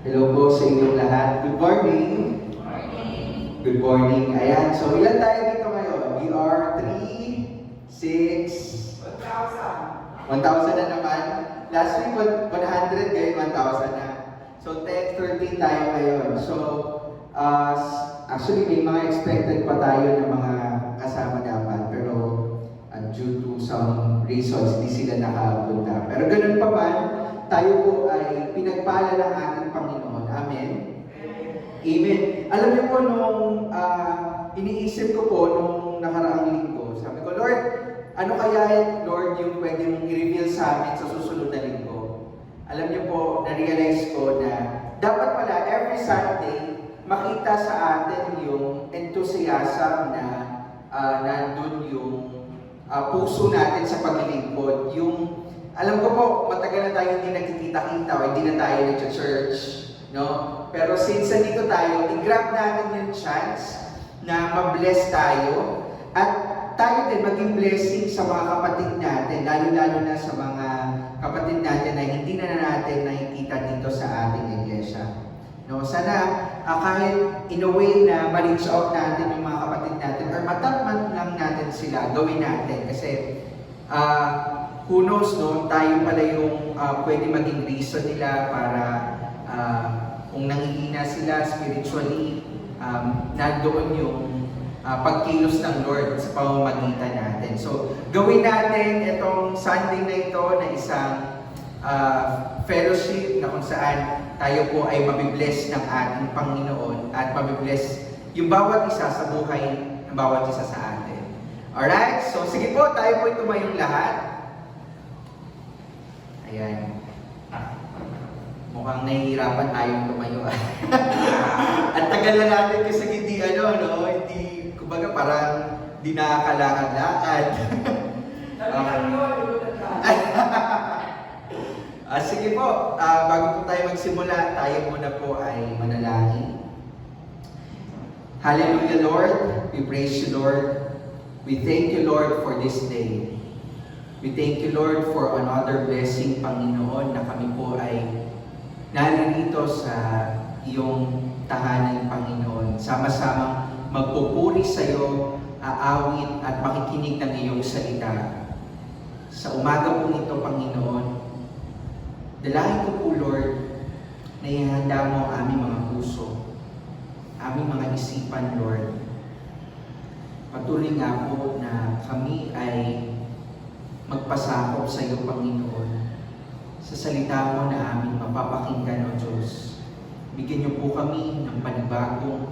Hello po sa inyong lahat. Good morning. Good morning. Ayan, so ilan tayo dito ngayon? We are 3, 6, 1,000 na naman. Last week, 100, ngayon 1,000 na. So 10, 13 tayo ngayon. So, actually may mga expected pa tayo ng mga kasama dapat. Pero due to some reasons, hindi sila nakapunta. Pero ganun pa man, tayo po ay pinagpala ng ating Panginoon. Amen? Amen. Alam niyo po, nung iniisip ko po nung nakaraang linggo, sabi ko, Lord, ano kaya, Lord, yung pwede mong i-reveal sa amin sa susunod na linggo? Alam niyo po, na-realize ko na dapat pala every Sunday, makita sa atin yung enthusiasm na nandun yung puso natin sa paglilingkod. Yung, alam ko po, matagal na tayo hindi nagkikita-kita o hindi na tayo nag-church, no? Pero since nandito tayo, i-grab natin yung chance na ma-bless tayo at tayo din maging blessing sa mga kapatid natin, lalo-lalo na sa mga kapatid natin na hindi na natin nakikita dito sa ating iglesia. No, sana kahit in a way na ma-reach out natin yung mga kapatid natin or matakman lang natin sila, gawin natin. Kasi who knows, no, tayo pala yung pwede maging reason nila para kung nangihina sila spiritually, nandoon yung pagkilos ng Lord sa pamamagitan natin. So, gawin natin itong Sunday na ito na isang fellowship na kung saan tayo po ay mabibless ng ating Panginoon at mabibless yung bawat isa sa buhay ng bawat isa sa atin. Alright? So, sige po, tayo po tumayong lahat. Ayan. Mukhang nahihirapan tayong tumayo. At tagal na natin kasi hindi hindi, kumbaga parang di nakakalakad-lakad. Sige po, bago po tayo magsimula, tayo muna po ay manalangin. Hallelujah, Lord. We praise you, Lord. We thank you, Lord, for this day. We thank you, Lord, for another blessing, Panginoon, na kami po ay naririto sa iyong tahanan, Panginoon. Sama-samang magpupuri sa iyo, aawit at makikinig ng iyong salita. Sa umaga po ito, Panginoon, dalangin ko po, Lord, na ihanda mo ang aming mga puso, aming mga isipan, Lord. Patuloy nga po na kami ay magpasakop sa iyo, Panginoon, sa salita mo na aming mapapakinggan, O Diyos. Bigyan niyo po kami ng panibagong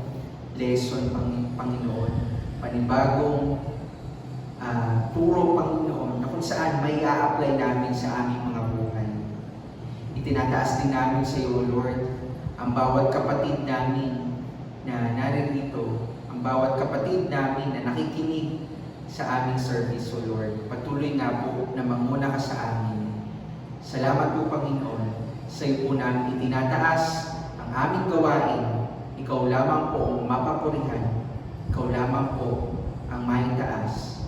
lesson, Panginoon, panibagong turo, Panginoon, na kung saan may a-apply namin sa aming mga buhay. Itinataas din namin sa iyo, Lord, ang bawat kapatid namin na naririto, ang bawat kapatid namin na nakikinig sa aming service, O Lord. Patuloy nga po na manguna ka sa amin. Salamat po, Panginoon. Sa iyo po namin itinataas ang aming gawain. Ikaw lamang po ang mapapurihan. Ikaw lamang po ang maitaas.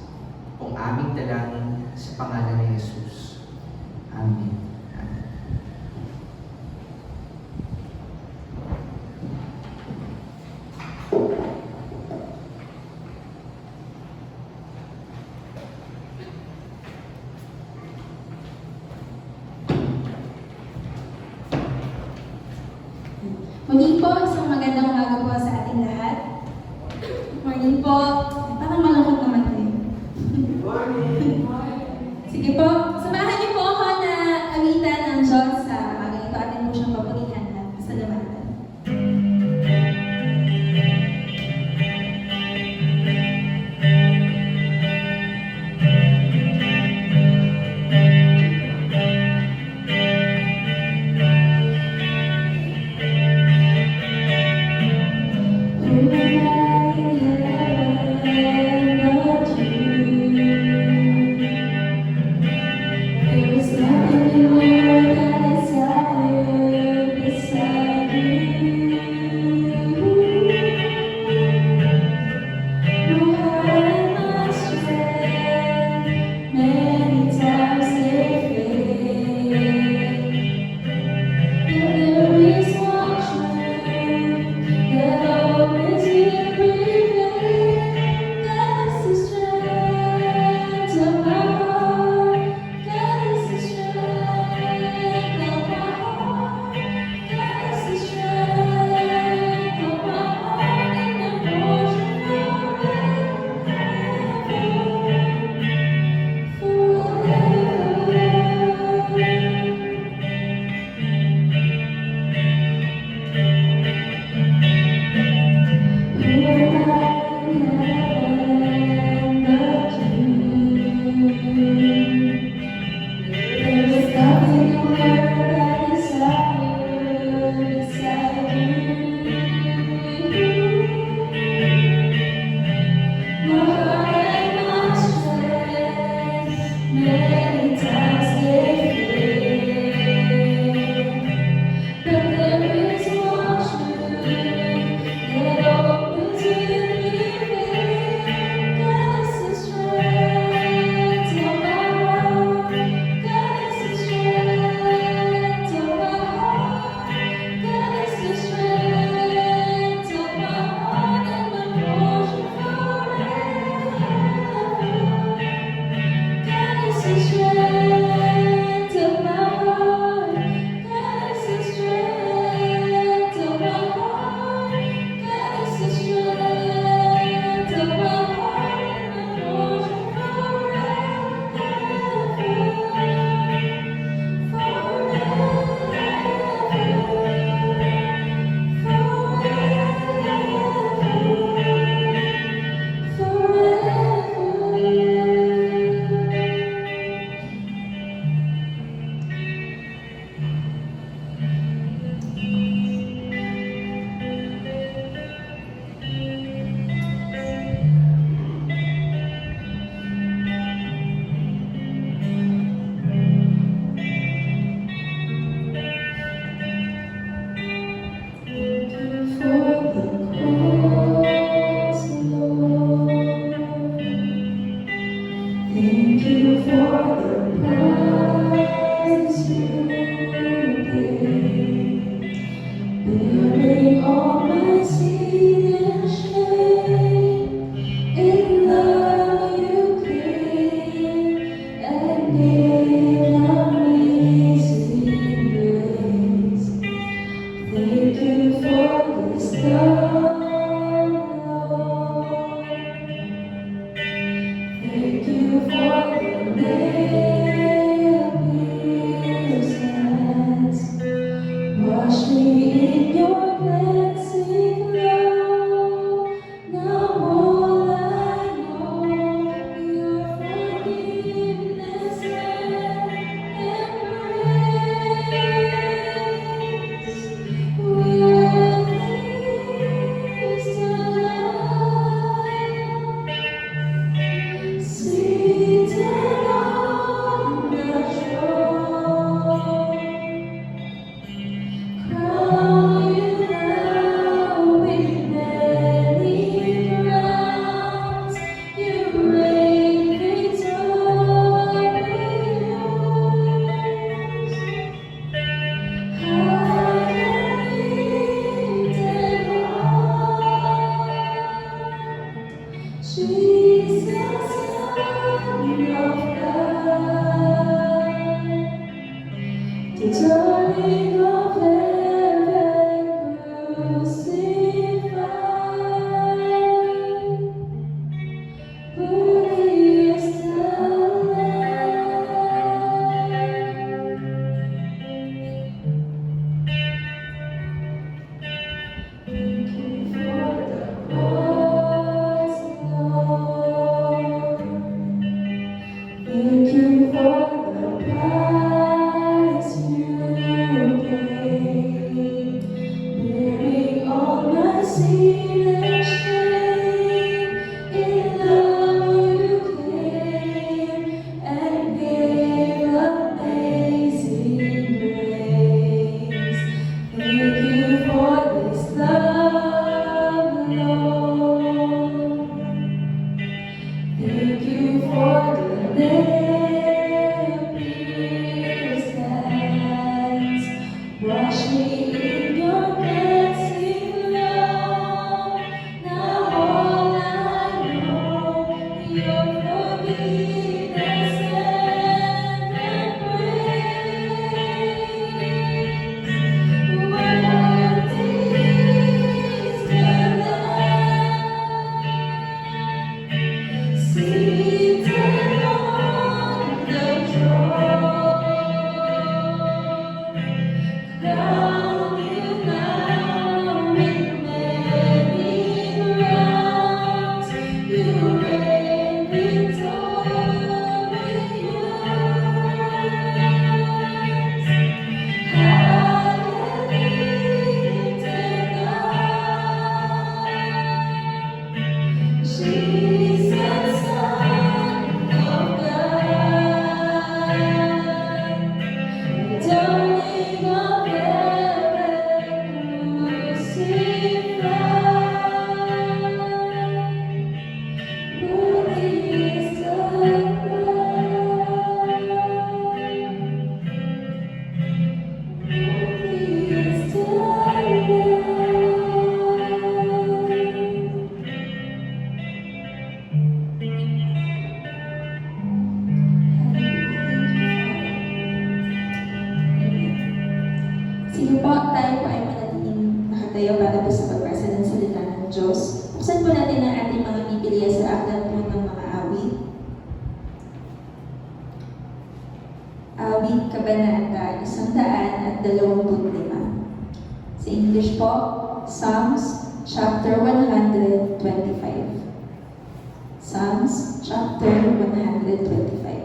Kung aming dalangin sa pangalan ni Jesus. Amen. Muli po, isang magandang umaga po sa ating lahat. Morning po. Parang malungkot naman kayo. Sige po, samahan niyo po ako na awitan ng Diyos sa umaga ito. Atin po siyang papurihan at pasalamatan. Darling of heaven crucified, worthy is the Lamb. Thank you for the cross, Lord. Thank you for the price you paid, bearing all my sin and shame. In love you came and gave amazing grace. Thank you for this love, Lord. Thank you for the nail-pierced hands. Wash me in your cleansing love. Now all I know, your forgiveness and embrace. Worthy is the Lamb, seated on the throne. Crown you now with many crowns. You reign victorious. High and lifted up, Jesus, Son of God, darling of heaven crucified, worthy is the Lamb, worthy is the Sige po, tayo po ay manatiling nakatayo para po sa pagbasa ng salita ng Diyos. Buksan po natin ang ating mga Biblia sa aklat po ng mga awit. Awit Kabanata 125. Sa English po, Psalms chapter 125. Psalms chapter 125.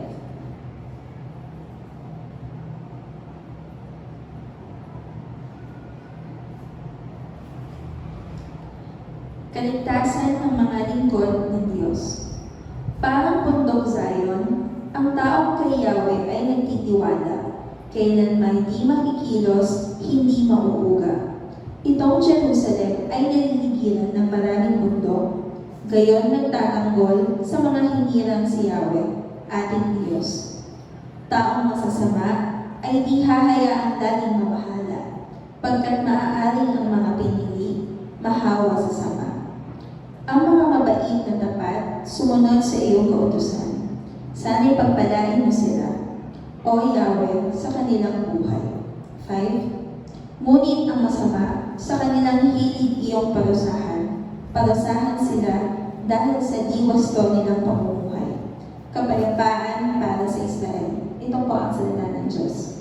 Kaligtasan ng mga lingkod ng Diyos. Parang pundok Zion, ang taong kay Yahweh ay nagtitiwala, kailanman di makikilos, hindi mauuga. Itong Jerusalem ay naliligiran ng maraming bundok, gayon nagtatanggol sa mga hinirang si Yahweh, ating Diyos. Taong masasama ay di hahayaang laging mamahala, pagkat maaaring ang mga pinili, mahawa sa sama. Ang mga mabait na tapat, sumunod sa iyong kautusan. Sana'y pagpalain mo sila, O Yahweh, sa kanilang buhay. 5. Ngunit ang masama, sa kanilang hilig iyong parusahan. Parusahan sila dahil sa di wasto nilang pamumuhay. Kapayapaan para sa Israel. Ito po ang salita ng Diyos.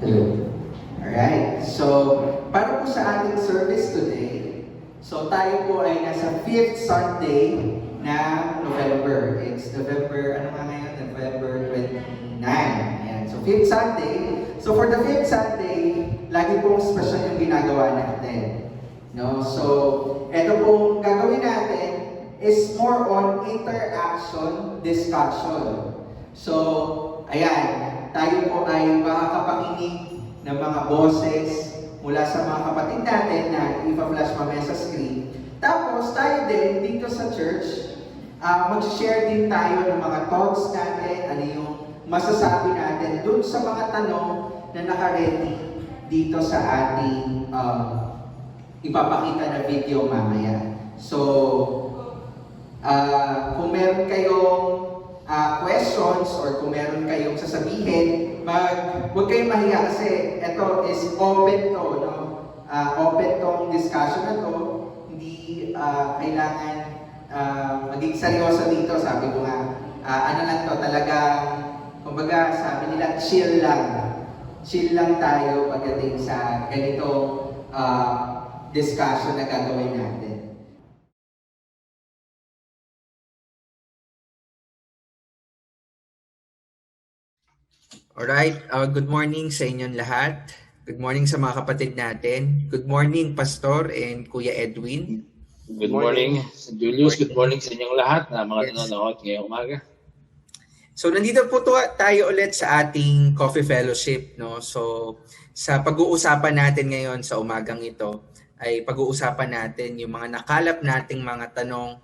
Hello. Alright, so para po sa ating service today, so tayo po ay nasa 5th Sunday na November. It's November, ano nga ngayon? November 29. Ayan, so 5th Sunday. So for the 5th Sunday, lagi pong special yung ginagawa natin. No? So, eto pong gagawin natin is more on interaction discussion. So, ayan, tayo po ay makakapakinig ng mga boses mula sa mga kapatid natin na ipa-flash mamaya sa screen. Tapos tayo din dito sa church, mag-share din tayo ng mga thoughts natin, ano yung masasabi natin dun sa mga tanong na naka-ready dito sa ating ipapakita na video mamaya. So, kung meron kayong questions or kung meron kayong sasabihin, huwag kayong mahiya kasi ito is open to, no? Open tong discussion na to. Hindi kailangan maging seryoso dito. Sabi ko nga, ano lang to, talagang, kumbaga sabi nila, chill lang. Chill lang tayo pagdating sa ganitong discussion na gagawin natin. Alright, good morning sa inyong lahat. Good morning sa mga kapatid natin. Good morning, Pastor and Kuya Edwin. Good morning, Julius. Good morning sa inyong lahat na mga nanonood ngayong umaga. So nandito po tayo ulit sa ating Coffee Fellowship, no? So sa pag-uusapan natin ngayon sa umagang ito ay pag-uusapan natin yung mga nakalap nating mga tanong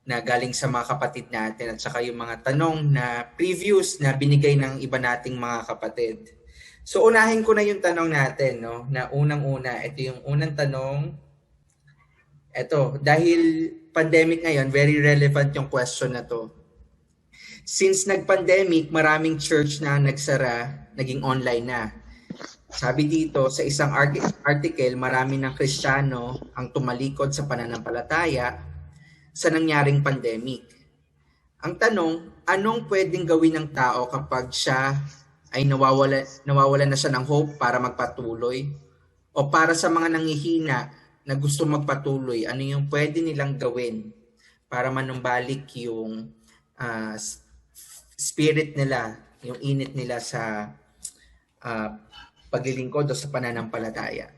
na galing sa mga kapatid natin at saka yung mga tanong na previews na binigay ng iba nating mga kapatid. So unahin ko na yung tanong natin, no? Na unang-una, ito yung unang tanong. Ito, dahil pandemic ngayon, very relevant yung question na to. Since nag-pandemic, maraming church na nagsara, naging online na. Sabi dito, sa isang article, marami ng Kristiyano ang tumalikod sa pananampalataya sa nangyaring pandemic. Ang tanong, anong pwedeng gawin ng tao kapag siya ay nawawala na siya ng hope para magpatuloy? O para sa mga nanghihina na gusto magpatuloy, ano yung pwede nilang gawin para manumbalik yung spirit nila, yung init nila sa paglilingkod o sa pananampalataya?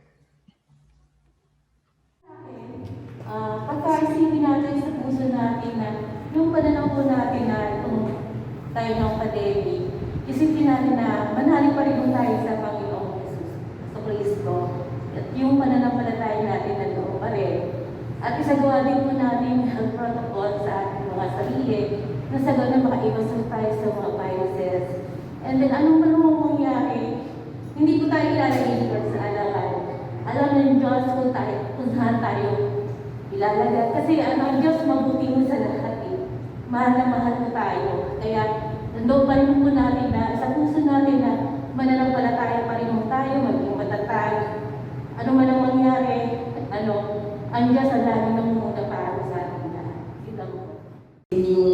Pagka-isipin natin sa puso natin na yung pananaw po natin na itong tayo ng pandemic, isipin natin na manalig pa rin tayo sa Panginoong Jesus, sa Kristo. At yung pananampalataya natin nandoon pa rin. At isagawa din po natin ang protocol sa ating mga sarili na sa gano'n makaiwas tayo sa mga viruses. And then anong manong mangyari, hindi po tayo ilalagay sa alangan. Alam ng Diyos kung saan tayo ilalagay. Kasi ang Diyos mabuti mo sa lahat eh. Mahal na mahal mo tayo. Kaya nandoon pa rin po natin na sa puso natin na mananampalataya pa rin mo tayo, maging matatag. Ano man ang mangyari, ang Diyos ang lagi ng muna para sa atin lahat. Yun lang po. Yung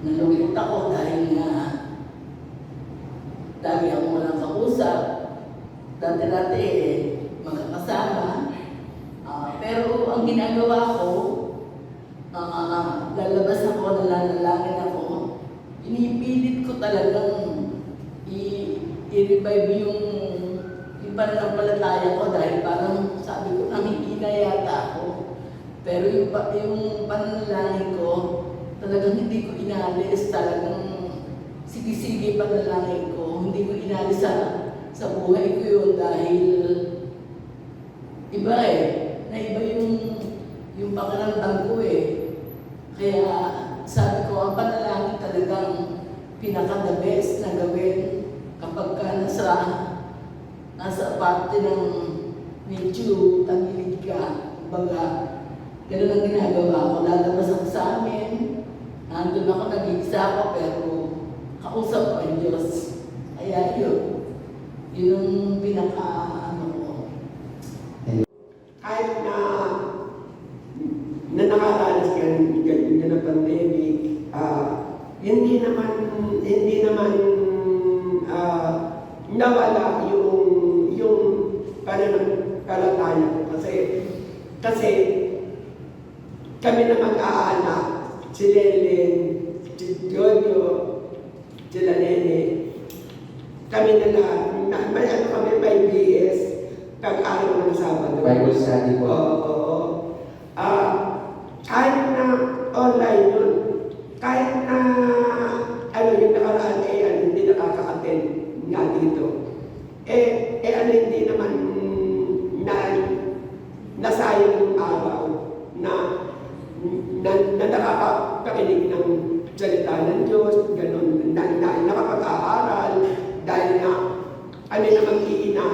nalungkot ako dahil nga lagi akong walang kausap. Dati-dati magkakasama. Pero ang ginagawa ko, lalabas ako, nalalangin ako. Inipilit ko talagang i-revive yung pananampalataya ko dahil parang sabi ko nangihina yata ako. Pero yung pananalangin ko, talagang hindi ko inalis, talagang sige-sige panalangin ko. Hindi ko inalis sa buhay ko yun dahil iba naiba yung pakiramdam ko Kaya sabi ko, ang panalangin talagang pinaka-the best na gawin kapag ka nasa parte ng medyo tagilid ka. Baga, ganun ang ginagawa ko. Lalabas ako sa amin, nandun ako, nag-iisa ako, pero kausap ko ang Diyos. Kaya yun yung pinaka-ano ko. Kahit na nakaranas ka ng pandemic, hindi naman nawala yung pananampalataya ko kasi kami na mag-aanak, si Lelen, si Jojo, sila Nene, kami na kami 5 BS pag-araw ng Sabado. Bible study po. Oo. Kahit na online yun, kahit na yung nakaraan hindi nakaka-attend nga dito. Hindi naman na nakakapakinig ng salita ng Diyos, gano'n, na nakapag-aaral, dahil nga, kami naman iina,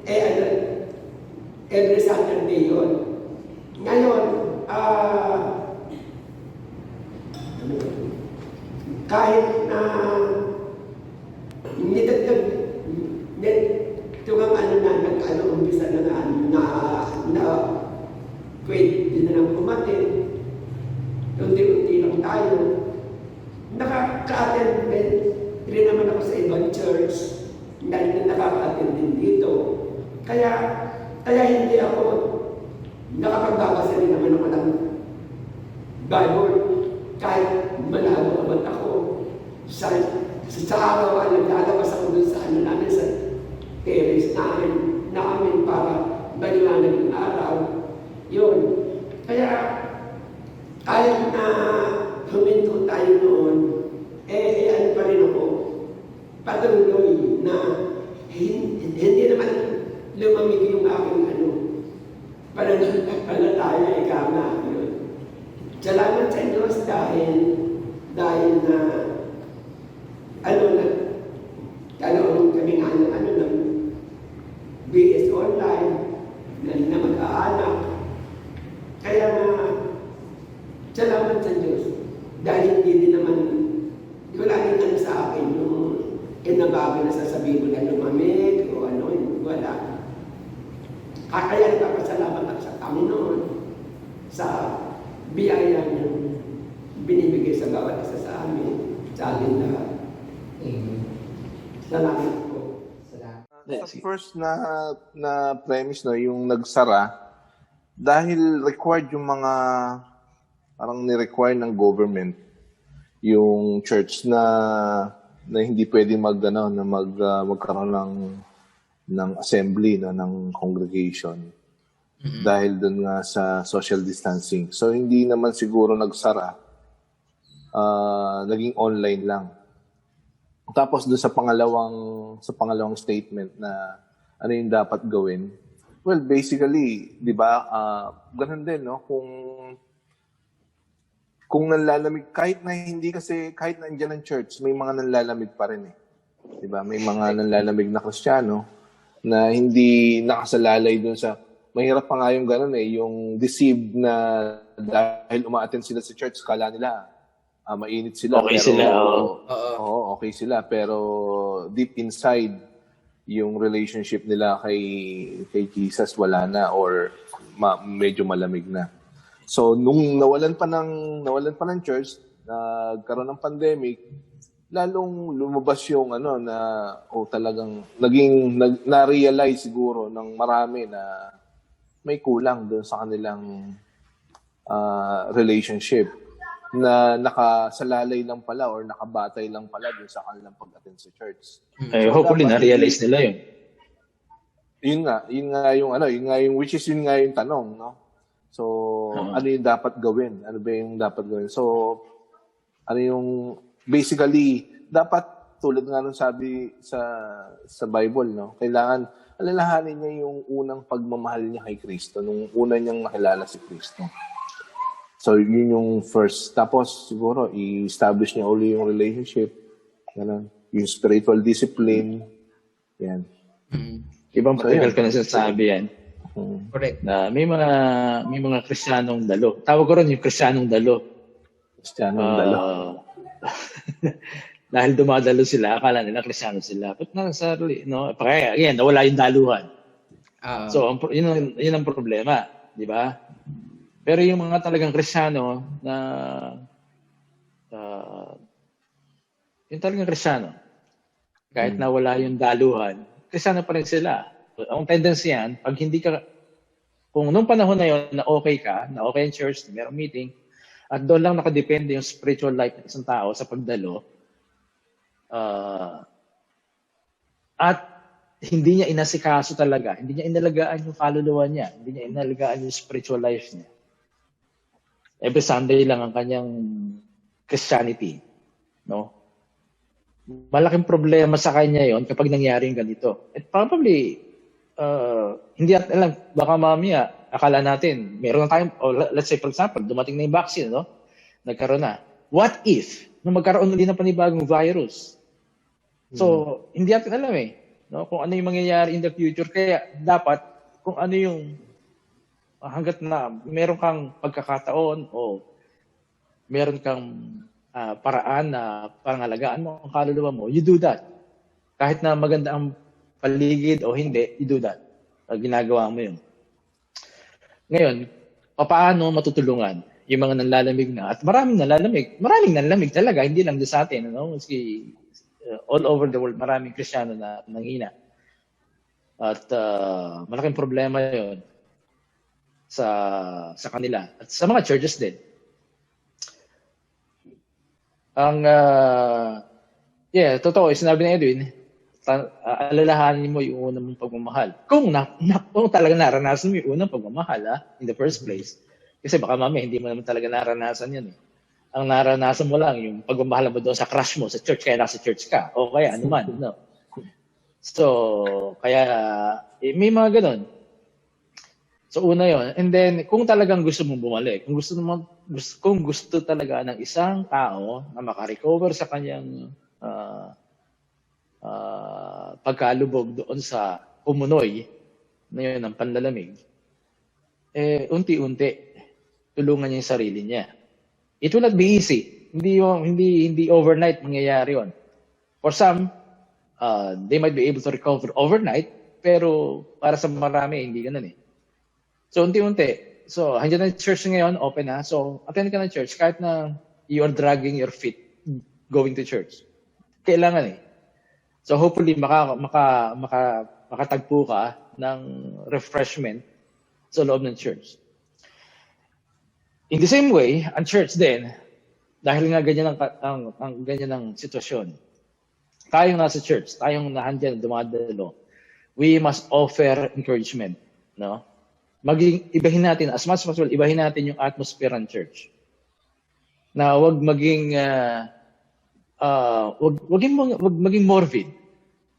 ano, every Saturday yun. Ngayon, kahit na ito nga umpisa na pwede na lang pumatin, unti-unti lang tayo. Nakaka-attend rin naman ako sa ibang church, dahil na nakaka-attend din dito. Kaya hindi ako nakapagbabasa rin naman ako ng Bible, kahit malabo naman ako. Sa araw, lalabas ako dun sa namin sa terrace namin para maliwanag ng araw. Yun. Kaya, kahit na huminto tayo noon, ano pa rin ako, patuloy na hindi naman lumamig yung aking pananampalataya, ikaw na yun. Salamat sa Diyos dahil na nagkaroon kami nga ng BS online na mag-aanak. Kaya na salamat sa Diyos dahil hindi din naman wala din sa akin yung kinabago na sasabihin mo na lumamig o wala. Kaya nagpapasalamat ako sa Panginoon sa biyaya niya binibigay sa bawat isa sa amin, sa atin lahat. Amen. Salamat po. Sa first na premise, no, yung nagsara, dahil required yung mga, parang ni-require ng government, yung church na hindi pwede magkaroon ng assembly, no, ng congregation. Dahil dun nga sa social distancing. So, hindi naman siguro nagsara. Naging online lang. Tapos doon sa pangalawang statement na ano yung dapat gawin. Well, basically, 'di ba? Ganun din, no? Kung nanlalamig kahit na nandiyan ang church, may mga nanlalamig pa rin eh. 'Di ba? May mga nanlalamig na Kristiyano na hindi nakasalalay doon sa mahirap pa nga yung ganun eh, yung deceived na dahil umaattend sila sa church, kala nila mainit sila. Okay pero, sila, Oo, okay sila. Pero deep inside, yung relationship nila kay Jesus wala na or medyo malamig na. So, nung nawalan pa ng church, nagkaroon ng pandemic, lalong lumabas yung talagang na-realize siguro ng marami na may kulang doon sa kanilang relationship na nakasalalay lang pala or nakabatay lang pala doon sa kanilang pag-attend sa church. Hopefully na-realize nila yun. Yun nga yung which is yun nga yung tanong, no? So, ano yung dapat gawin? Ano ba yung dapat gawin? So, ano yung basically dapat tulad nga nung sabi sa Bible, no? Kailangan alalahanin niya yung unang pagmamahal niya kay Kristo, nung una niyang nakilala si Kristo. So, yun yung first. Tapos, siguro, i-establish niya uli yung relationship. Ganun. Yung spiritual discipline. Yan. Ibang practical ko na sinasabi yan. Correct. Na may mga Kristiyanong dalo. Tawag ko rin yung Kristiyanong dalo. Kristiyanong dalo. Dahil dumadalo sila, akala nila Kristiyano sila. But not necessarily, no? Kaya, again, nawala yung daluhan. So, yun ang problema. Di ba? Pero yung mga talagang Kristiyano na yung talagang Kristiyano, kahit na wala yung daluhan, Kristiyano pa rin sila. Ang tendency yan, pag hindi ka, kung nung panahon na yun, na okay ka, na okay yung church, na merong meeting, at doon lang nakadepende yung spiritual life ng isang tao sa pagdalo, at hindi niya inasikaso talaga, hindi niya inalagaan yung kaluluwa niya, hindi niya inalagaan yung spiritual life niya. Every Sunday lang ang kanyang Christianity, no? Malaking problema sa kanya yon kapag nangyari yung ganito. It probably, hindi at alam, baka mamaya, akala natin, meron na tayong, let's say for example, dumating na yung vaccine, no? Nagkaroon na. What if, nung magkaroon ulit ng panibagong virus? So, hindi natin alam no? Kung ano yung mangyayari in the future. Kaya dapat, kung ano yung hanggat na meron kang pagkakataon o meron kang paraan na pangalagaan mo ang kaluluwa mo, you do that. Kahit na maganda ang paligid o hindi, you do that. Ginagawa mo yun. Ngayon, paano matutulungan yung mga nanlalamig na? At maraming nanlalamig talaga, hindi lang sa atin. All over the world, maraming Kristiyano na nanghina. At malaking problema yon sa kanila at sa mga churches din. Totoo, sinabi ni Edwin, alalahanin mo yung unang mong pagmamahal. Kung talaga naranasan mo yung unang pagmamahal in the first place. Kasi baka mamaya hindi mo naman talaga naranasan yan. Ang naranasan mo lang yung pagmamahal mo doon sa crush mo sa church, kaya nasa church ka. O kaya ano man. No? So, kaya may mga ganun. So, una yon. And then, kung talagang gusto mong bumalik, kung gusto talaga ng isang tao na makarecover sa kanyang pagkalubog doon sa pumunoy na yun ng panlalamig, unti-unti, tulungan niya yung sarili niya. It will not be easy. Hindi overnight mangyayari yon. For some, they might be able to recover overnight, pero para sa marami, hindi ganun So, unti-unti. So, handiyan na church ngayon, open na. So, attend ka na church kahit na you are dragging your feet going to church. Kailangan So, hopefully, makatagpo ka ng refreshment sa loob ng church. In the same way, ang church din, dahil nga ganyan ang ganyan ang sitwasyon, tayong nasa church, tayong nahandyan, dumadalo, we must offer encouragement. No? Ibahin natin, as much as possible, ibahin natin yung atmosphere ng church. Na wag maging morbid.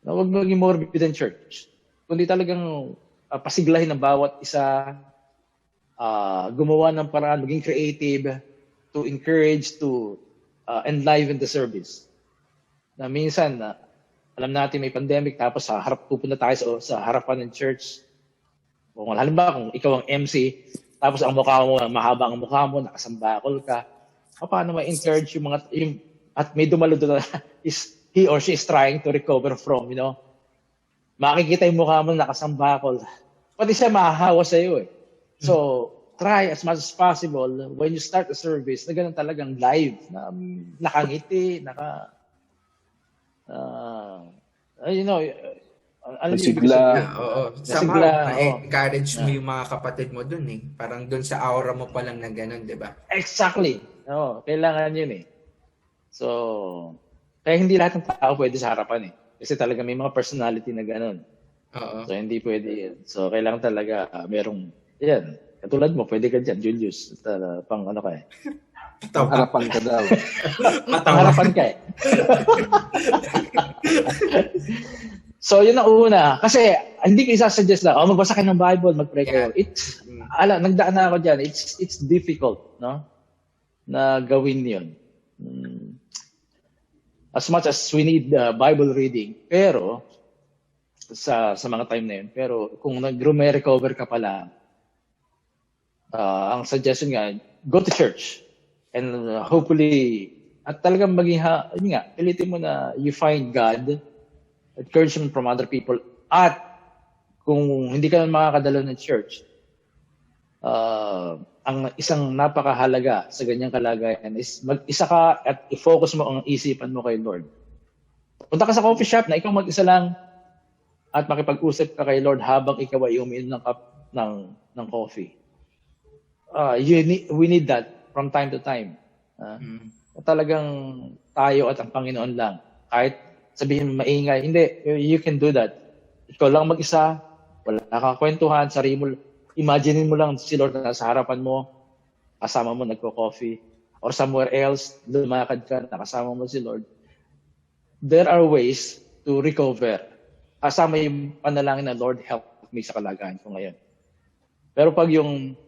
Na wag maging morbid ang church. Kundi talagang pasiglahin ng bawat isa, gumawa ng paraan, maging creative, to encourage, to enliven the service. Na minsan, alam natin may pandemic, tapos pupunta tayo sa harapan ng church. Kung halimbawa, kung ikaw ang MC, tapos ang mukha mo, mahaba ang mukha mo, nakasambakol ka, paano ma-encourage at may dumalo doon na he or she is trying to recover from, makikita yung mukha mo nakasambakol. Pati siya mahahawa sa iyo So, try as much as possible when you start a service na ganun talagang live, na nakangiti, Masigla. Somehow, na-encourage mo yung mga kapatid mo dun Parang dun sa aura mo pa lang na ganun, di ba? Exactly. Kailangan yun So, kaya hindi lahat ng tao pwede sa harapan Kasi talaga may mga personality na ganun. So, hindi pwede yun. So, kailangan talaga merong, katulad mo, pwede ka dyan, Julius. Pang ano ka Harapan ka daw. Harapan ka So, yun ang una. Kasi, hindi ko isasuggest na, magbasa kayo ng Bible, mag-pray kayo. Nagdaan na ako dyan. It's difficult, no? Na gawin yun. As much as we need Bible reading, pero, sa mga time na yun, pero kung nag-recover ka pala, ang suggestion nga, go to church. And hopefully, at talagang pilitin mo na you find God, encouragement from other people, at kung hindi ka makakadalo ng church, ang isang napakahalaga sa ganyang kalagayan is mag-isa ka at i-focus mo ang isipan mo kay Lord. Punta ka sa coffee shop na ikaw mag-isa lang at makipag-usap ka kay Lord habang ikaw ay umiinom ng cup ng coffee. We need that from time to time. Talagang tayo at ang Panginoon lang. Kahit sabihin maingay, hindi, you can do that. Ikaw lang mag-isa, wala kakakwentuhan, imagine mo lang si Lord na sa harapan mo, kasama mo nagko-coffee, or somewhere else, lumakad ka, nakasama mo si Lord. There are ways to recover. Kasama yung panalangin na, Lord, help me sa kalagayan ko ngayon. Pero pag yung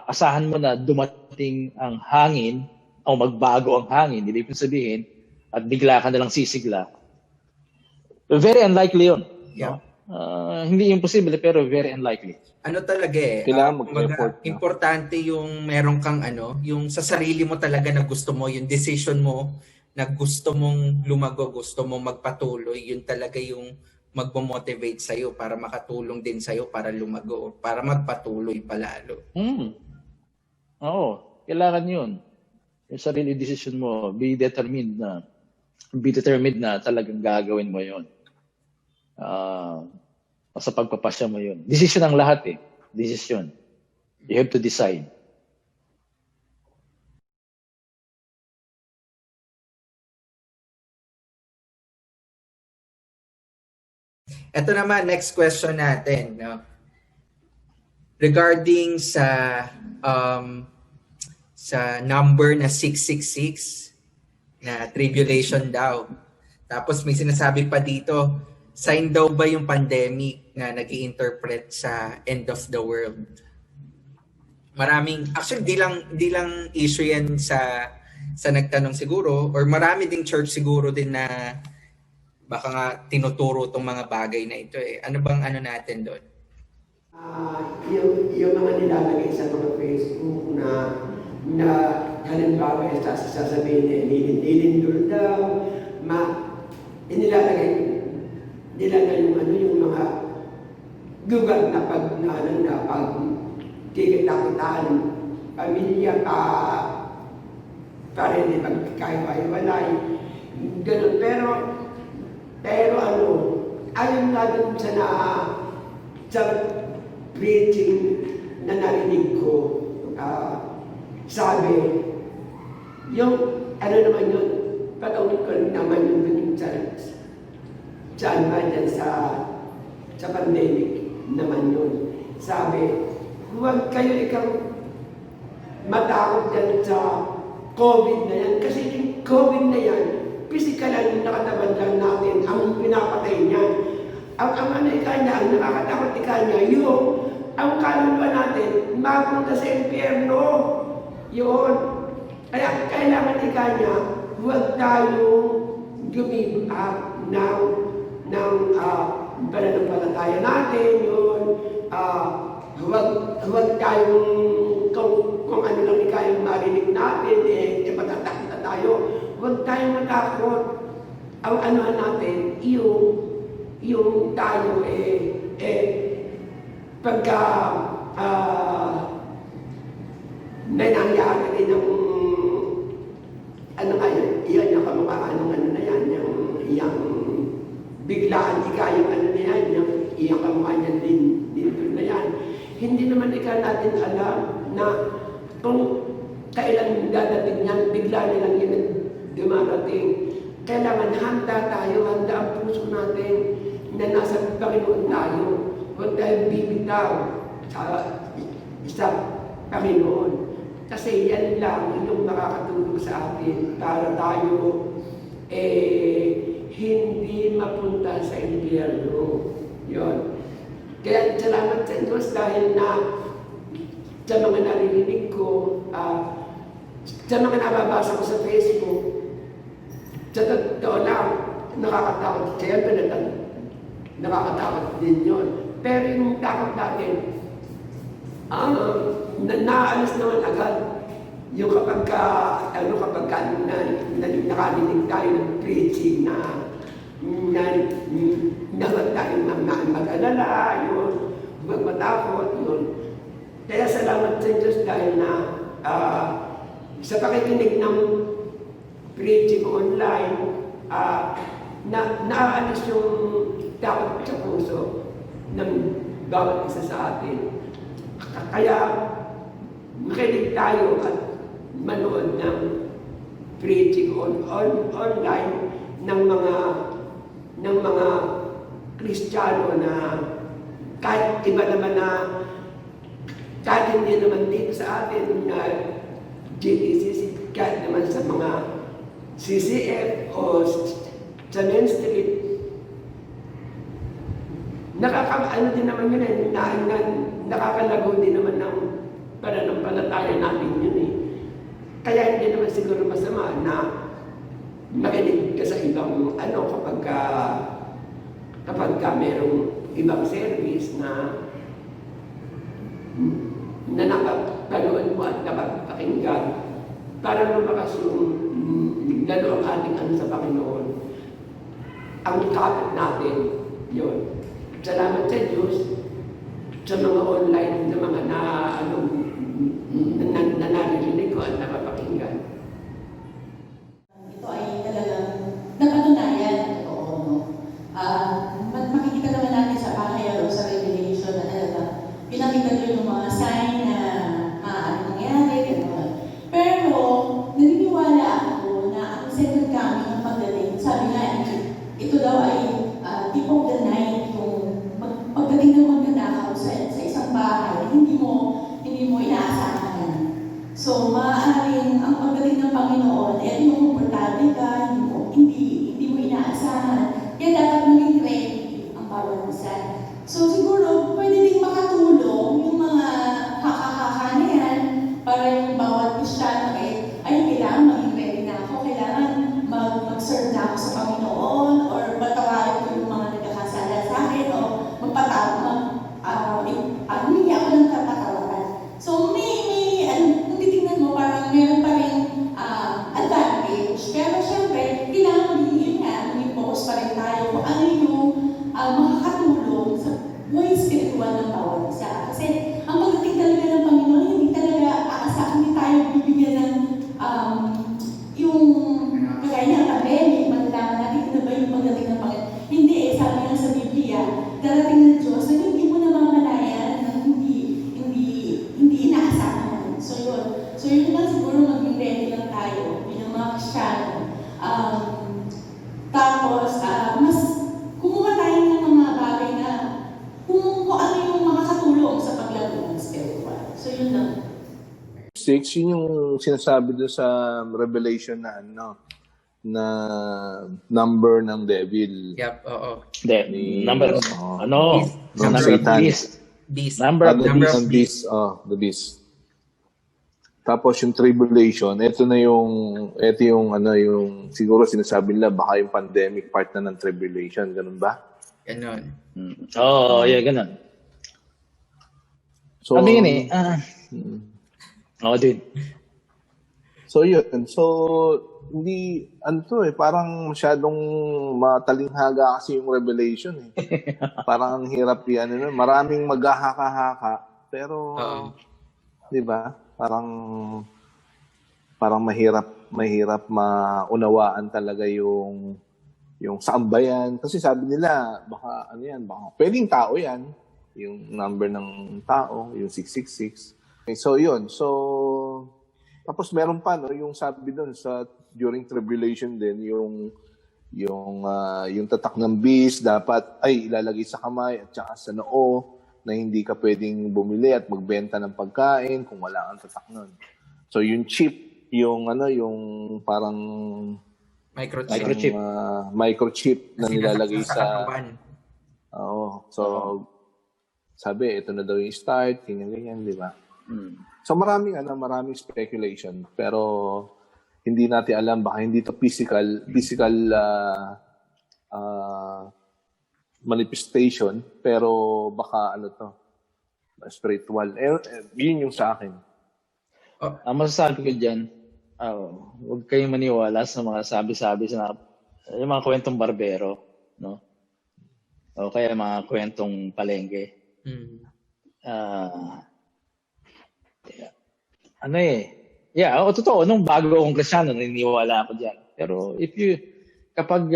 asahan mo na dumating ang hangin o magbago ang hangin, hindi ibig sabihin, at bigla ka nalang sisigla, very unlikely yun. Yeah. No? Hindi imposible, pero very unlikely. Ano talaga eh, Kailangan kumbaga, mag-effort, no? importante yung meron kang yung sa sarili mo talaga na gusto mo, yung decision mo na gusto mong lumago, gusto mong magpatuloy, yun talaga yung magmo-motivate sa'yo para makatulong din sa'yo para lumago, para magpatuloy palalo. Oo, kailangan yun. Yung sarili decision mo, be determined na talagang gagawin mo yun. Sa pagpapasya mo yun. Decision ang lahat eh. Decision. You have to decide. Ito naman, next question natin. No? Regarding sa number na 666 na tribulation daw. Tapos may sinasabi pa dito, sign daw ba yung pandemic na nag-i-interpret sa end of the world? Maraming, actually di lang issue yan sa nagtanong siguro, or marami ding church siguro din na baka nga tinuturo tong mga bagay na ito eh. Ano bang natin doon? Yung mga nilalagay sa mga Facebook na halimbawa sasabihin na nilindol daw, inilalagay nila na yung mga lugar na pag kikita-kitaan, pamilya pa rin magkaiwalay, ganun. Pero ayon nga dun sa preaching na narinig ko, sabi, yung naman yun, pag-awit ko naman yung sa pandemic naman yun. Sabi, huwag kayo ikaw matakot dyan sa COVID na yan. Kasi yung COVID na yan, physical ang nakatabad lang natin ang pinapatay niya. Ang nakakatakot niya, ang kaluluwa natin, mapunta sa impyerno. Yun. Kaya kailangan niya, huwag tayong gumibak ng pananampalataya natin. Yun. Huwag tayong, kung ano lang ikayong marinig natin, matatakot na tayo. Huwag tayong matakot. Ang anuhan natin, yung tayo pagka may nangyari din ng iyan yung kamukha, na yan, yung biglaan ikayang na yan, yung kamukha niyan din na yan. Hindi naman natin alam na kung kailan dadating yan, bigla nilang yun dumarating. Kailangan handa tayo, handa ang puso natin na nasa Panginoon tayo. Huwag tayong bibitaw sa Panginoon. Kasi yan lang yung makakatulong sa atin para tayo hindi mapunta sa impyerno. Yun. Kaya salamat sa Diyos dahil na sa mga naririnig ko, sa mga nababasa ko sa Facebook, sa totoo lang, nakakatakot. Siyempre, nakakatakot din yun. Pero yung takot natin, naalis naman agad. Yung kapag nakadinig tayo ng preaching na huwag tayong mag-alala, yun, huwag matakot, yun. Kaya salamat sa Diyos dahil na sa pakikinig ng preaching online, naaalis yung takot sa puso ng bawat isa sa atin. Kaya makinig tayo at manood ng preaching online ng mga Kristiyano na kahit iba naman na kahit hindi naman dito sa atin na GTCC, kahit naman sa mga CCF o sa Main Street, Ano din naman yun eh, nakakalago din naman ng pananampalataya natin yun eh. Kaya hindi naman siguro masama na makinig ka sa ibang kapag ka merong ibang service na napapanood mo at napapakinggan para lumakas yung lalo ang ating sa Panginoon. Ang topic natin, yun. Salamat sa Diyos sa mga online na mga naririnig ko at napapakinggan. Ito ay talagang napatunayan, totoo, no? Makikita naman natin sa pahayag o sa revelation na talaga pinakita doon yung mga sign na mangyari, gano'n. Pero, naniniwala ako na ang second coming ng pagdating, sabi nga, ito daw ay tip of the night, yung pagdating ng magnanakaw sa isang bahay, hindi mo inaasahan. So, maaaring ang pagdating ng Panginoon, yung komportable ka, hindi mo inaasahan. Kaya dapat maging ready ang bawat isa. So, siguro, pwede din makatulong yung mga haka-haka na yan para yung bawat Kristyano ay kailangan maging ready na ako. Kailangan mag-serve na ako sa Panginoon or patawarin ko yung mga nagkakasala sa akin o humingi ako ng kapatawaran. So, kung titignan mo, parang meron pa rin advantage. Pero syempre, kailangan maging focus pa rin tayo kung ano yung makakatulong sa buhay spiritual ng bawat isa. Kasi ang pagdating talaga ng Panginoon, hindi talaga aasahan, hindi tayo bibigyan ng yung kagaya ng pandemic, malalaman natin na ba yung pagdating ng Panginoon. Hindi sabi nga sa Biblia, darating ng Diyos na hindi mo namamalayan na hindi inaasahan. So yun lang siguro maging ready lang tayo bilang mga Kristyano. Tapos, mas kumuha tayo ng mga bagay na kung ano yung makakatulong sa paglago ng spiritual. So yun lang. 6, yun yung sinasabi doon sa Revelation na number ng devil. Yep, oo. Number, Ng number of Satan. beast. Beast. Number of Number of beast. The beast. Tapos yung tribulation, ito yung siguro sinasabi nila baka yung pandemic part na ng tribulation, ganun ba? Ganon. Yeah, ganun. So, Ano yun eh? Din. So yun. So, hindi, parang masyadong matalinghaga kasi yung revelation eh. Parang ang hirap yan. Maraming maghahaka-haka. Pero, di ba? Parang mahirap maunawaan talaga yung saambayan. Kasi sabi nila, baka pwedeng tao yan. Yung number ng tao, yung 666. Okay, so yun. So, tapos meron pa, yung sabi doon during tribulation din, yung tatak ng beast dapat ilalagay sa kamay at saka sa noo na hindi ka pwedeng bumili at magbenta ng pagkain kung wala kang tatak nun. So yung chip, yung parang Microchip. microchip na nilalagay sa katawan. So sabi ito na daw yung start, ganyan, di ba? So maraming speculation pero hindi natin alam, baka hindi to physical manifestation, pero baka spiritual. Yun yung sa akin. Ang masasabi ko dyan, huwag kayong maniwala sa mga sabi-sabi yung mga kwentong barbero, no? O kaya mga kwentong palengke. Totoo, nung bago akong Kristyano, naniniwala ako dyan. Pero kapag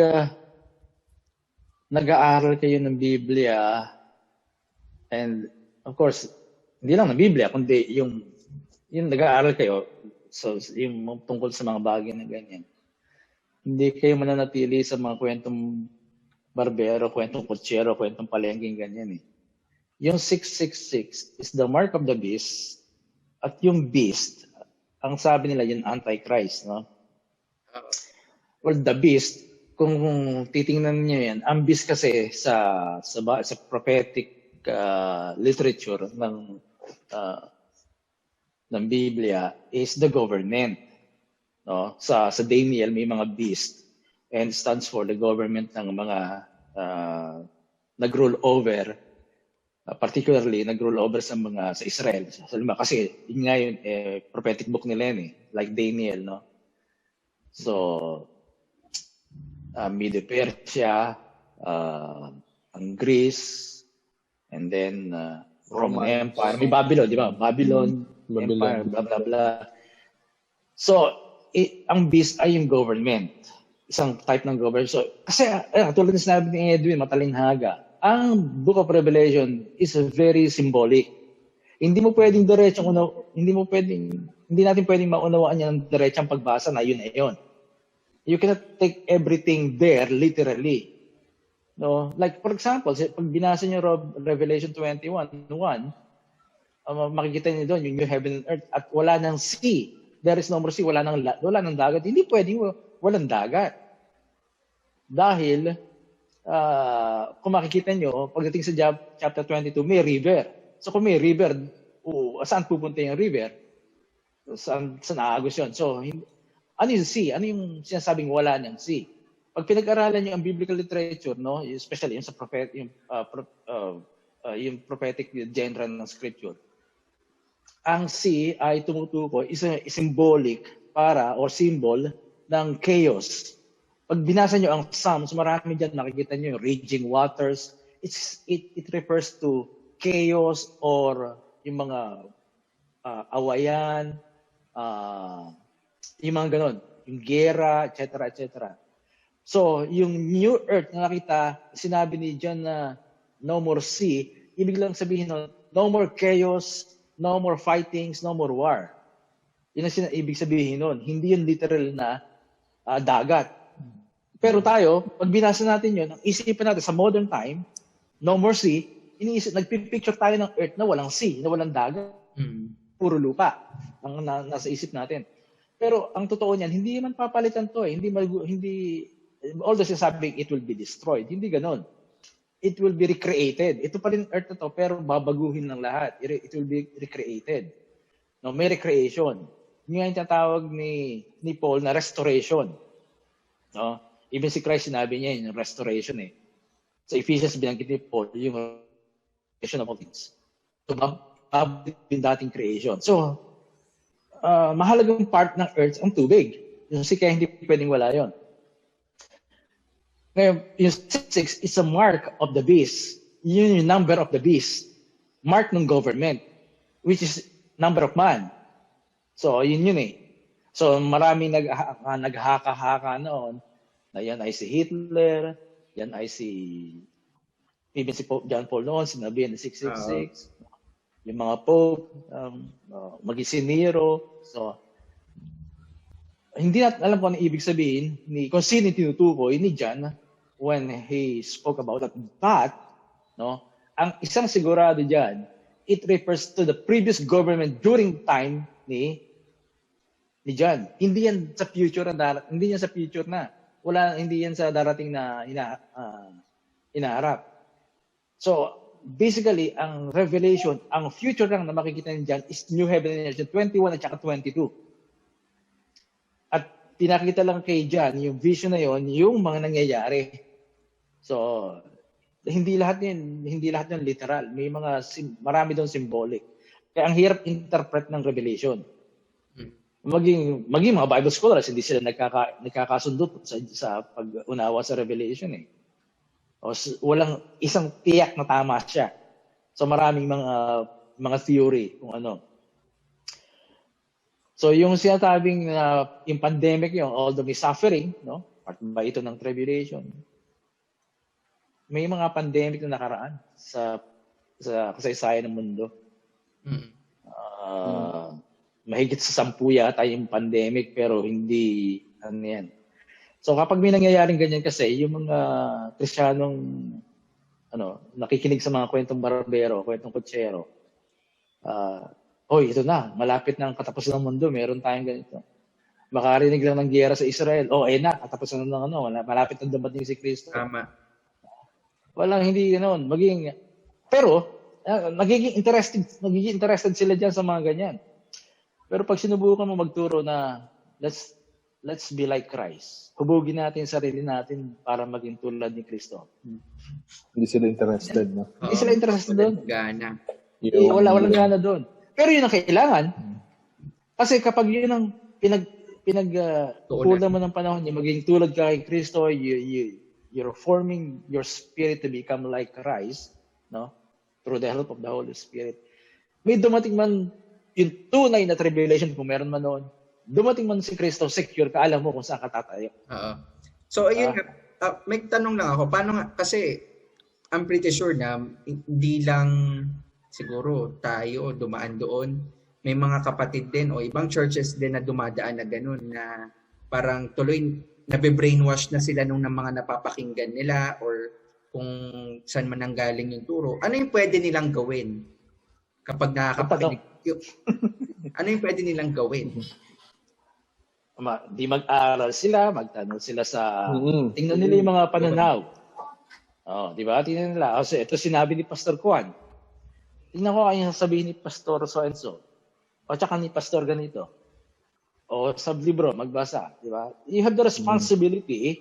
nag-aaral kayo ng Biblia, and of course, hindi lang ng Biblia, kundi yung nag-aaral kayo, so yung tungkol sa mga bagay na ganyan, hindi kayo mananatili sa mga kwentong barbero, kwentong kutsero, kwentong palengking ganyan eh. Yung 666 is the mark of the beast, at yung beast, ang sabi nila yung Antichrist, no? Well, the beast kung titingnan niyo yan, ang beast kasi sa prophetic literature ng Biblia is the government. No? Sa Daniel may mga beast and stands for the government ng mga nag-rule over, particularly nag-rule over sa Israel. Kasi yun nga yun, prophetic book nila yun, like Daniel, no? So Medo Persia, ang Greece, and then Roman Empire. May Babylon, di ba? Babylon. Empire, blah, blah, blah. So, ang beast ay yung government. Isang type ng government. So, kasi, tulad ng sinabi ni Edwin, matalinghaga, ang Book of Revelation is very symbolic. Hindi natin pwedeng maunawaan yan ng diretsang pagbasa na yun na yun. You cannot take everything there literally. No? Like, for example, pag binasa niyo Revelation 21:1, makikita niyo doon yung new heaven and earth at wala ng sea. There is no more sea, wala ng dagat. Hindi pwedeng walang dagat. Dahil kung makikita niyo, pagdating sa chapter 22, may river. So kung may river, saan pupunta yung river? Saan aagos yun? So ano yung sea? Ano yung sinasabing wala ng sea? Pag pinag-aralan niyo ang biblical literature, no, especially yung sa yung prophetic genre ng scripture, ang sea ay tumutukoy, is symbolic or symbol ng chaos. Pag binasa nyo ang Psalms, marami dyan nakikita nyo yung raging waters. It refers to chaos or yung mga awayan, yung mga ganon, yung gera, etc., etc. So, yung new earth na nakita, sinabi ni John na no more sea, ibig lang sabihin no more chaos, no more fightings, no more war. Yun ang ibig sabihin nun. Hindi yun literal na dagat. Pero tayo, pag binasa natin yun, ang isipin natin sa modern time, no more sea, nagpipicture tayo ng earth na walang sea, na walang dagat. Puro lupa ang nasa isip natin. Pero ang totoo niyan, hindi man papalitan to eh. Although sinasabing it will be destroyed, hindi ganon. It will be recreated. Ito pa rin earth na to, pero babaguhin ng lahat. It will be recreated. No, may recreation. Yun yung tinatawag ni Paul na restoration. No? Even si Christ sinabi niya yung restoration eh. Sa Ephesians binanggit ni Paul yung restoration of all things. So, babalik yung dating creation. So, mahalagang part ng earth ang tubig. Kaya hindi pwedeng wala yon. Ngayon, yung 6 is a mark of the beast. Yun yung number of the beast. Mark ng government, which is number of man. So, yun eh. So, maraming naghaka-haka noon na yan ay si Hitler, yan ay even si Pope John Paul noon, sinabi yan 666. Yung mga Pope, maging si Nero. So, hindi natin alam kung ano ibig sabihin, kung sino tinutukoy ni John when he spoke about that. But, no, ang isang sigurado dyan, it refers to the previous government during time ni John. Hindi yan sa future na. Hindi yan sa darating na inaharap. So, basically, ang revelation, ang future lang na makikita niyo dyan is New Heaven and Earth, 21 at saka 22. At pinakita lang kay John, yung vision na yon, yung mga nangyayari. So, hindi lahat yun literal. May marami doon symbolic. Kaya ang hirap interpret ng revelation. Maging mga Bible scholars, hindi sila nagkakasundo sa pag-unawa sa revelation eh. Walang isang tiyak na tama siya. So maraming mga theory kung ano. So yung sinasabing yung pandemic yung although may suffering, no? Part ba ito ng tribulation? May mga pandemic na nakaraan sa kasaysayan ng mundo. Mahigit sa 10 yata yung pandemic pero hindi ano yan. So kapag may nangyayaring ganyan kasi, yung mga Kristiyanong nakikinig sa mga kwentong barbero, kwentong kutsero, ito na, malapit na ang katapusan ng mundo, meron tayong ganito. makarinig lang ng giyera sa Israel. Na, katapusan na ng malapit na dumating si Kristo. Tama. Walang hindi ganoon. Pero, magiging interested sila dyan sa mga ganyan. Pero pag sinubukan mo magturo na, let's be like Christ. Hubugin natin sarili natin para maging tulad ni Kristo. Hindi sila interested, no? Hindi sila interested doon. Gana. Walang gana doon. Pero yun ang kailangan. Kasi kapag yun ang pinagkulang mo ng panahon niya, maging tulad ka kay Kristo, you're forming your spirit to become like Christ, no? Through the help of the Holy Spirit. May dumating man yung tunay na tribulation, kung meron man noon, dumating man si Kristo, secure ka, alam mo kung saan ka tatayo. Oo. So, ayun nga, may tanong lang ako, paano nga, kasi I'm pretty sure na hindi lang siguro tayo dumaan doon, may mga kapatid din o ibang churches din na dumadaan na ganun, na parang tuloy nabe-brainwash na sila nung mga napapakinggan nila or kung saan man nanggaling yung turo. Ano yung pwede nilang gawin kapag nakakapakinig? Ano yung pwede nilang gawin? Di mag-aral sila, magtanong sila sa... Tingnan nila yung mga pananaw. Di ba? Tingnan nila. Kasi ito sinabi ni Pastor Juan. Tingnan ko kayong sasabihin ni Pastor so-and-so. O tsaka ni Pastor ganito. O sa libro, magbasa. Di ba? You have the responsibility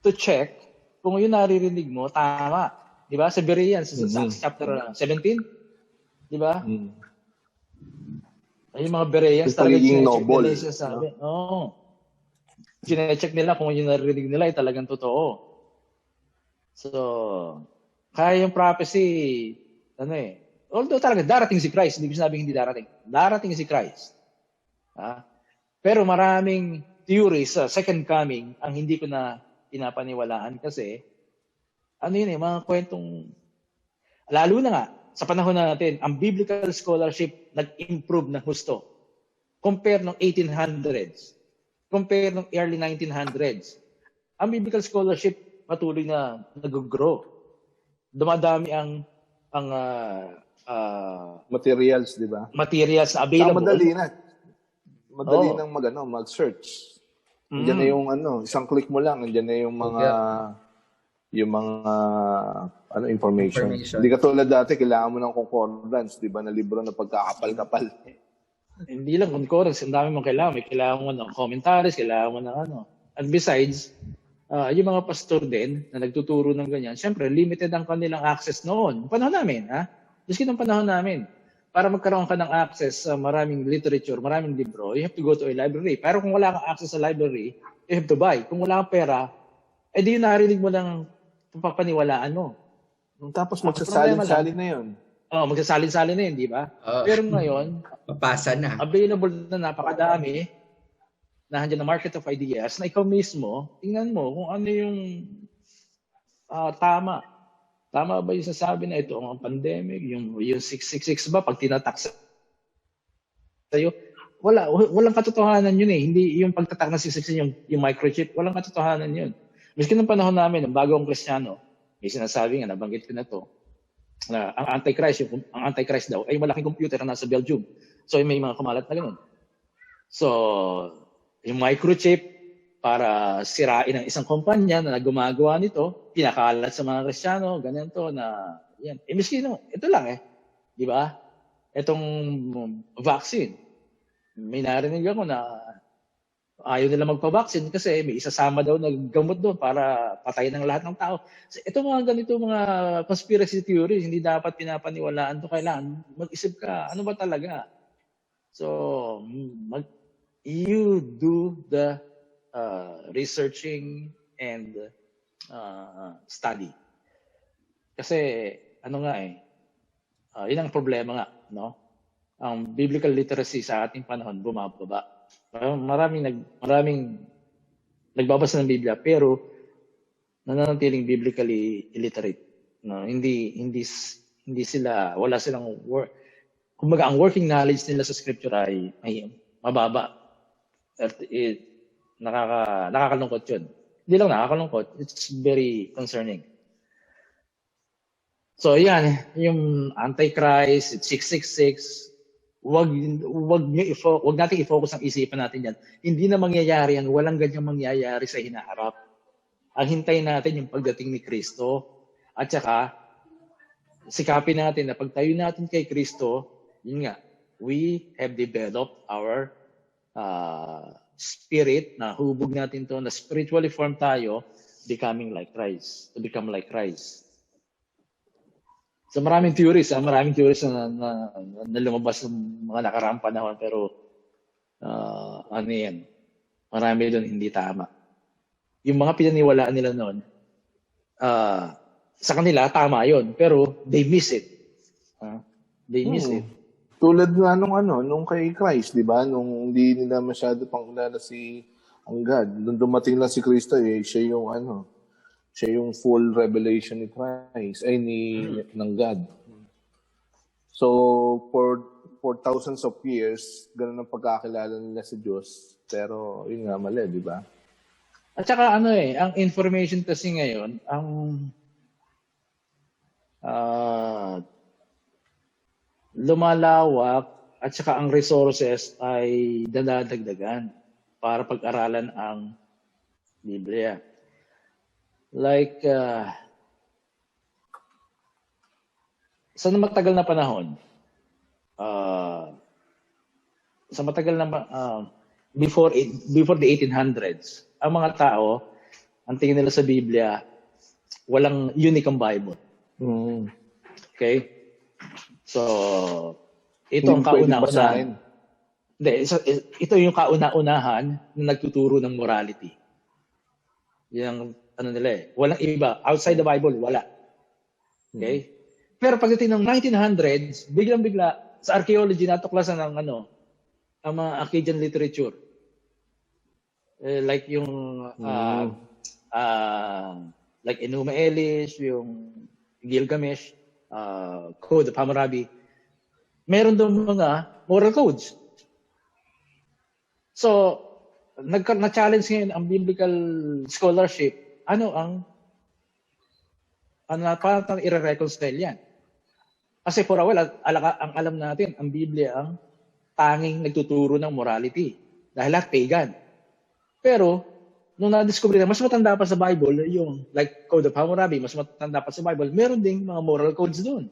to check kung yung naririnig mo, tama. Di ba? Sa Bereans, sa chapter 17. Di ba? Yung mga Bereans talaga pagiging noble. Sine-check nila kung yung naririnig nila ay talagang totoo. So, kaya yung prophecy, although talaga darating si Christ, hindi ko sinabing hindi darating. Darating si Christ. Pero maraming theories sa second coming ang hindi ko na pinapaniwalaan kasi mga kwentong lalo na nga sa panahon natin, ang biblical scholarship nag-improve ng husto. Compare ng 1800s, compare ng early 1900s. Ang biblical scholarship patuloy na nag-grow. Dumadami ang materials, di ba? Materials na available. Madali nang mag-search. Diyan na yung isang click mo lang, diyan na yung mga information. Hindi katulad dati, kailangan mo ng concordance, di ba, na libro na pagkakapal-kapal. Hindi lang concordance, ang dami mong kailangan. May kailangan mo ng commentaries, kailangan mo ng And besides, yung mga pastor din na nagtuturo ng ganyan, syempre, limited ang kanilang access noon. Panahon namin, Just ng panahon namin. Para magkaroon ka ng access sa maraming literature, maraming libro, you have to go to a library. Pero kung wala kang access sa library, you have to buy. Kung wala kang pera, di yung narinig mo ng papaniwalaan mo. Tapos magsasalin-salin na yun. Magsasalin-salin na yun, di ba? Pero ngayon, papasa na. Available na napakadami, nandiyan na market of ideas, na ikaw mismo, tingnan mo kung ano yung tama. Tama ba yung sasabi na ito ang pandemic, yung 666 ba, pag tinatak sa'yo, walang katotohanan yun eh. Hindi yung pagtatak ng 666 yung microchip, walang katotohanan yun. Miski ng panahon namin, ng bagong Kristiyano, may sinasabi nga, nabanggit ko na to, na ang Antichrist daw ay malaking computer na nasa Belgium. So may mga kumalat na ganun. So, yung microchip, para sirain ang isang kumpanya na gumagawa nito, pinakalat sa mga Kristiyano, ganito na, yan. Miski ito lang di ba? Itong vaccine. May narinig ako na ayaw nila magpa-vaccine kasi may isasama daw na gamot doon para patayin ang lahat ng tao. So, ito mga ganito, mga conspiracy theories, hindi dapat pinapaniwalaan to. Kailangan mag-isip ka, ano ba talaga? So, you do the researching and study. Kasi yun ang problema nga, no? Ang biblical literacy sa ating panahon bumababa. Maraming nagbabasa ng Biblia pero nananatiling biblically illiterate, no? Hindi sila, wala silang kumbaga ang working knowledge nila sa scripture ay mababa. Nakakalungkot yun. Hindi lang nakakalungkot, it's very concerning. So yan, yung Antichrist, 666, wag nating i-focus ang isipan natin yan. Hindi na mangyayari yan, walang ganyang mangyayari sa hinaharap. Ang hintayin natin yung pagdating ni Kristo. At saka, sikapin natin na pagtayo natin kay Kristo, yun nga, we have developed our spirit, na hubog natin to, na spiritually formed tayo, becoming like Christ, to become like Christ. So maraming theories na lumabas ng mga nakaraang panahon, pero ano yan, marami doon hindi tama. Yung mga pinaniwalaan nila noon, sa kanila tama yon, pero they miss it. They miss it. Tulad nga nung kay Christ, di ba? Nung hindi nila masyado pangkilala ang God. Nung dumating lang si Kristo, siya yung full revelation ni Christ, ng God. So, for thousands of years, ganun ang pagkakilala nila sa Diyos. Pero, yun nga, mali, di ba? At saka ang information kasi ngayon, lumalawak, at saka ang resources ay dadagdagan para pag-aralan ang Biblia. Like, sa matagal na panahon, before the 1800s, ang mga tao, ang tingin nila sa Biblia, walang unique ang Bible. Okay? So, ito ang kauna-unahan. Ito yung kauna-unahan na nagtuturo ng morality. Yan ang nila. Walang iba. Outside the Bible, wala. Okay? Pero pagdating ng 1900s, biglang-bigla, sa archaeology, natuklasan ng ang mga Akkadian literature. Like yung, like Enuma Elish, yung Gilgamesh, Code of Hammurabi, meron doon mga moral codes. So, na-challenge ngayon ang biblical scholarship, parang i-reconcile yan. Kasi for a while, ang alam natin, ang Biblia ang tanging nagtuturo ng morality. Dahil lahat pagan. Pero, nung na-discover na, mas matanda pa sa Bible, yung like Code of Hammurabi, mas matanda pa sa Bible, meron ding mga moral codes doon.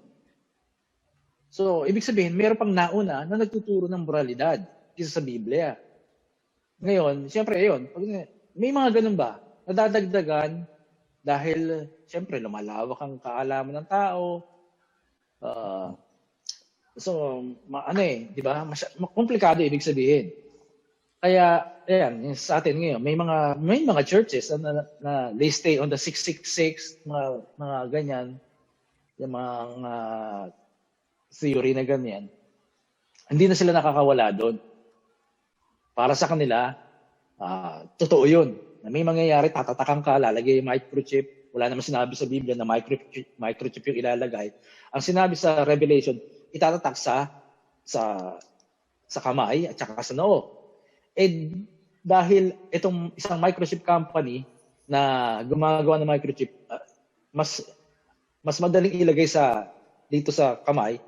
So, ibig sabihin, meron pang nauna na nagtuturo ng moralidad kaysa sa Biblia. Ngayon, siyempre, may mga ganun ba? Nadadagdagan dahil, siyempre, lumalawak ang kaalaman ng tao. Di ba? Komplikado ibig sabihin. Kaya, ayan, sa atin ngayon, may mga churches na they stay on the 666, mga ganyan, yung mga theory na ganyan. Hindi na sila nakakawala doon. Para sa kanila, totoo yun. Na may mangyayari, tatatakan ka, lalagay yung microchip. Wala naman sinabi sa Biblia na microchip yung ilalagay. Ang sinabi sa Revelation, itatatak sa kamay at saka sa noo. Dahil itong isang microchip company na gumagawa ng microchip, mas madaling ilagay dito sa kamay.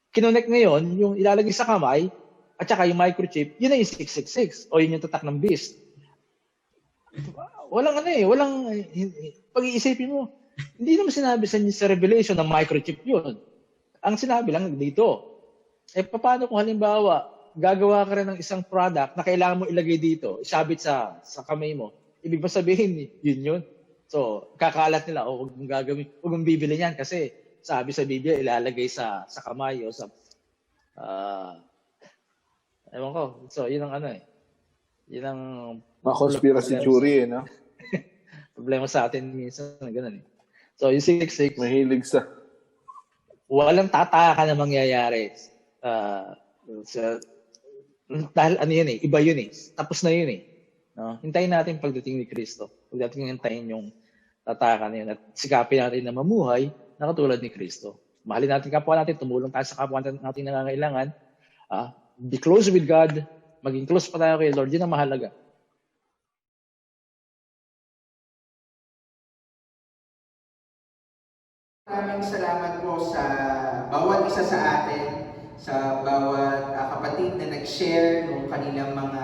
Kinonect ngayon, yung ilalagay sa kamay, at saka yung microchip, yun na yung 666 o yun yung tatak ng beast. Walang pag-iisipin mo, hindi naman sinabi sa Revelation na microchip yun. Ang sinabi lang dito, paano kung halimbawa, gagawa ka rin ng isang product na kailangan mo ilagay dito, isabit sa kamay mo, ibig ba sabihin, yun. So, kakalat nila, huwag mong bibili niyan kasi sabi sa Biblia, ilalagay sa kamay o sa, ewan ko. So, yun ang yun ang mga conspiracy theory, no? Problema sa atin minsan, ganun eh. So, yung 666, mahilig sa walang tataka na mangyayari. Dahil iba yun eh. Tapos na yun eh. No? Hintayin natin pagdating ni Kristo. Pagdating hintayin yung tataka na yun at sikapin natin na mamuhay na katulad ni Kristo. Mahalin natin kapwa natin, tumulong tayo sa kapwa natin nangangailangan. Be close with God, maging close pa tayo kay Lord. Yun ang mahalaga. Maraming salamat po sa bawat isa sa atin sa bawat kapatid na nag-share ng kanilang mga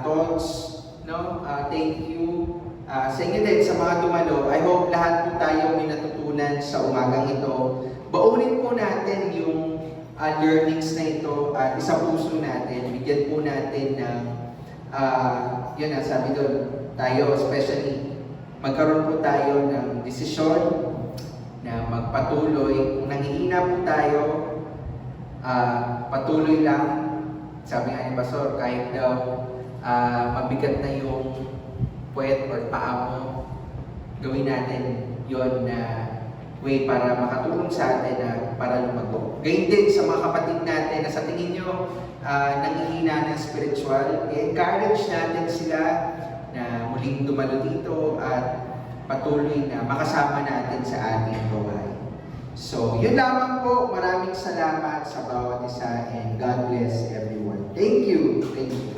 thoughts. No? Thank you. Sa inyo din, sa mga dumalo, I hope lahat po tayo may natutunan sa umagang ito. Baunin po natin yung learnings na ito at isa puso natin. Bigyan po natin ng, yun ang sabi doon, tayo especially, magkaroon po tayo ng desisyon na magpatuloy. Kung nanghihina po tayo, patuloy lang. Sabi nga ni Pastor, kahit daw mabigat na yung puwet or paa mo, gawin natin yon na way para makatulong sa atin na para lumago. Gayun din sa mga kapatid natin na sa tingin nyo nanghihina ng spiritual, encourage natin sila na muling dumalo dito at patuloy na makasama natin sa ating gawain. So, yun lamang po. Maraming salamat sa bawat isa and God bless everyone. Thank you. Thank you.